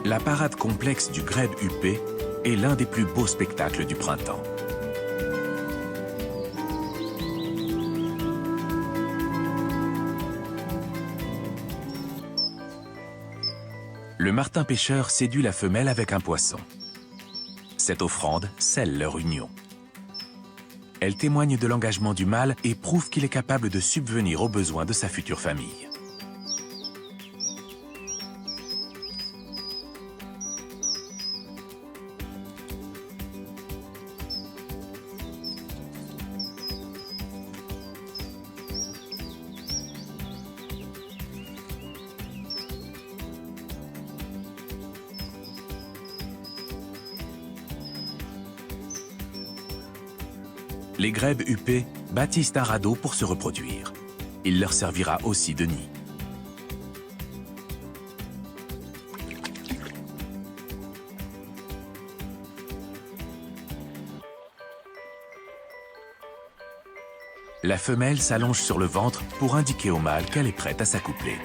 La parade complexe du grèbe huppé est l'un des plus beaux spectacles du printemps. Le martin pêcheur séduit la femelle avec un poisson. Cette offrande scelle leur union. Elle témoigne de l'engagement du mâle et prouve qu'il est capable de subvenir aux besoins de sa future famille. Les grèbes huppés bâtissent un radeau pour se reproduire. Il leur servira aussi de nid. La femelle s'allonge sur le ventre pour indiquer au mâle qu'elle est prête à s'accoupler.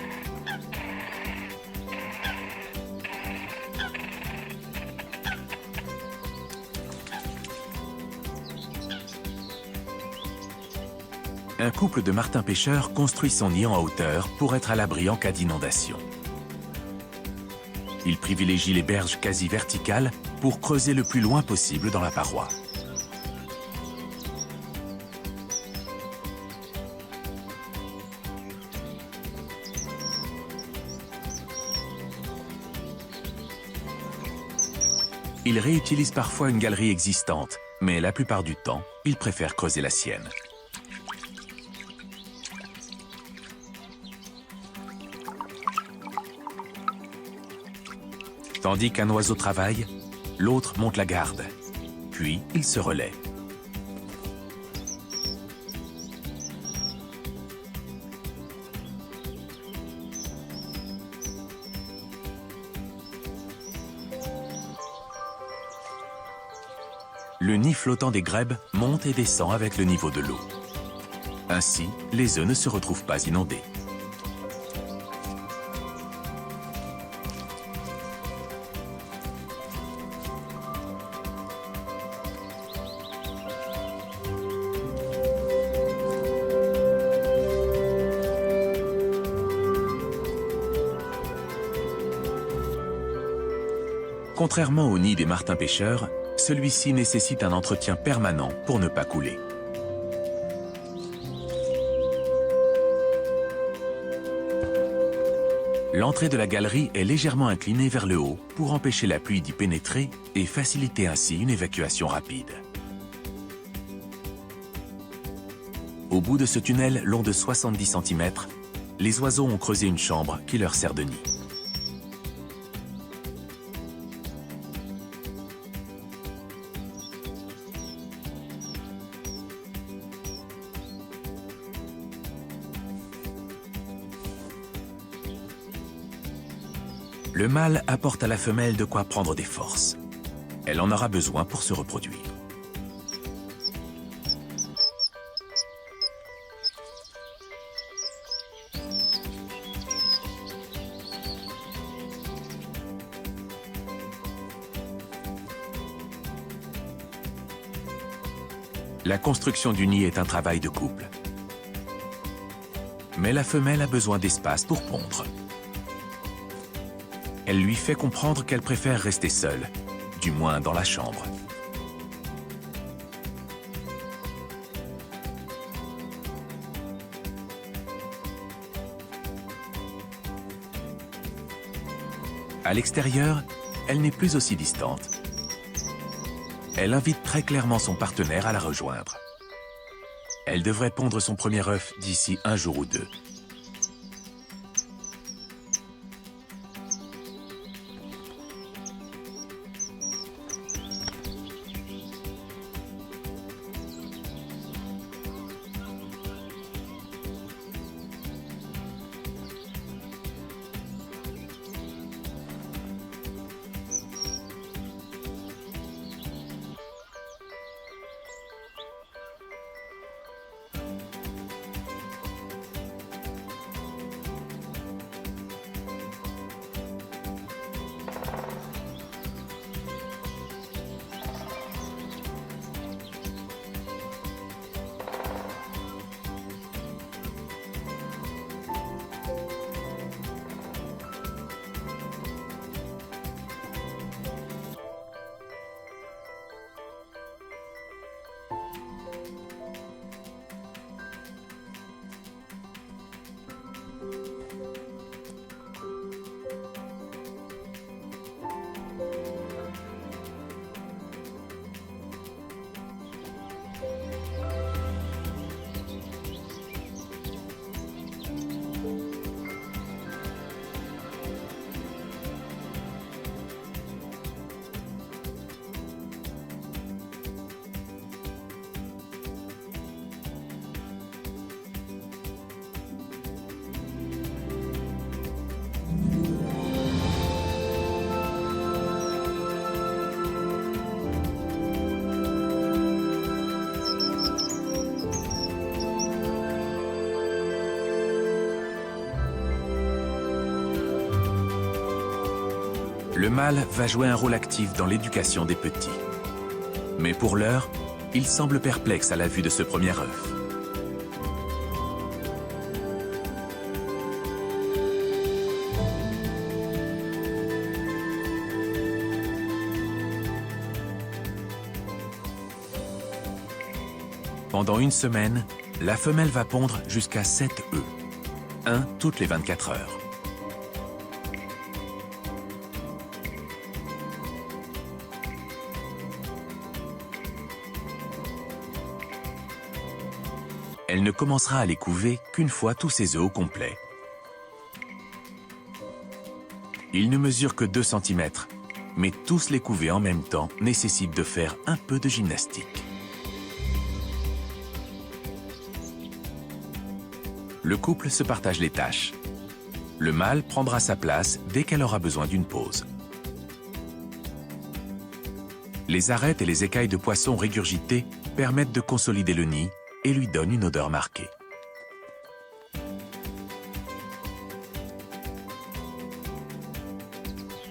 Un couple de martins-pêcheurs construit son nid en hauteur pour être à l'abri en cas d'inondation. Il privilégie les berges quasi verticales pour creuser le plus loin possible dans la paroi. Il réutilise parfois une galerie existante, mais la plupart du temps, il préfère creuser la sienne. Tandis qu'un oiseau travaille, l'autre monte la garde. Puis, il se relaie. Le nid flottant des grèbes monte et descend avec le niveau de l'eau. Ainsi, les œufs ne se retrouvent pas inondés. Contrairement au nid des martins-pêcheurs, celui-ci nécessite un entretien permanent pour ne pas couler. L'entrée de la galerie est légèrement inclinée vers le haut pour empêcher la pluie d'y pénétrer et faciliter ainsi une évacuation rapide. Au bout de ce tunnel long de 70 cm, les oiseaux ont creusé une chambre qui leur sert de nid. Le mâle apporte à la femelle de quoi prendre des forces. Elle en aura besoin pour se reproduire. La construction du nid est un travail de couple. Mais la femelle a besoin d'espace pour pondre. Elle lui fait comprendre qu'elle préfère rester seule, du moins dans la chambre. À l'extérieur, elle n'est plus aussi distante. Elle invite très clairement son partenaire à la rejoindre. Elle devrait pondre son premier œuf d'ici un jour ou deux. mâle va jouer un rôle actif dans l'éducation des petits. Mais pour l'heure, il semble perplexe à la vue de ce premier œuf. Pendant une semaine, la femelle va pondre jusqu'à 7 œufs, un toutes les 24 heures. Elle ne commencera à les couver qu'une fois tous ses œufs au complet. Ils ne mesurent que 2 cm, mais tous les couver en même temps nécessite de faire un peu de gymnastique. Le couple se partage les tâches. Le mâle prendra sa place dès qu'elle aura besoin d'une pause. Les arêtes et les écailles de poisson régurgitées permettent de consolider le nid et lui donnent une odeur marquée.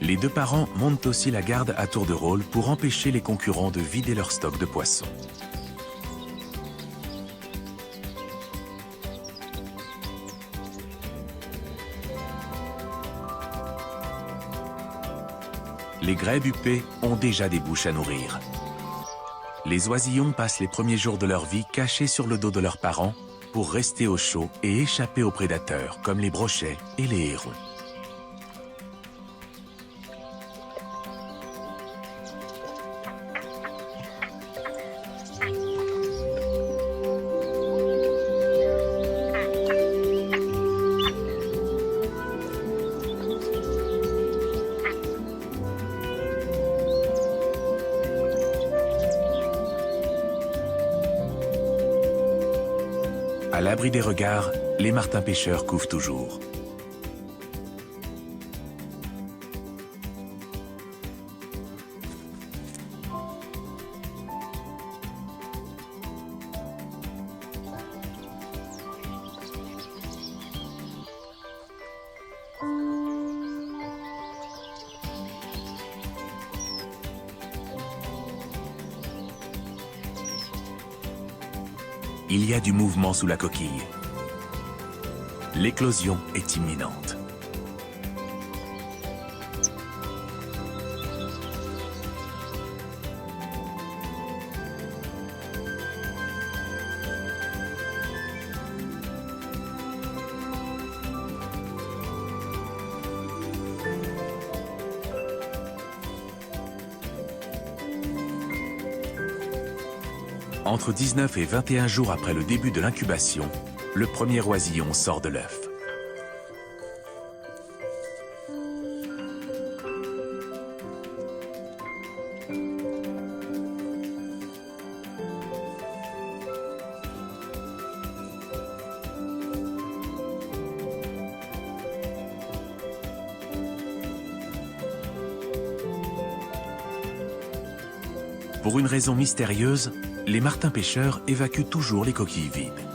Les 2 parents montent aussi la garde à tour de rôle pour empêcher les concurrents de vider leur stock de poissons. Les grèbes huppées ont déjà des bouches à nourrir. Les oisillons passent les premiers jours de leur vie cachés sur le dos de leurs parents pour rester au chaud et échapper aux prédateurs comme les brochets et les hérons. À l'abri des regards, les martins pêcheurs couvent toujours. Il y a du mouvement sous la coquille. L'éclosion est imminente. Entre 19 et 21 jours après le début de l'incubation, le premier oisillon sort de l'œuf. Pour une raison mystérieuse, les martins pêcheurs évacuent toujours les coquilles vides.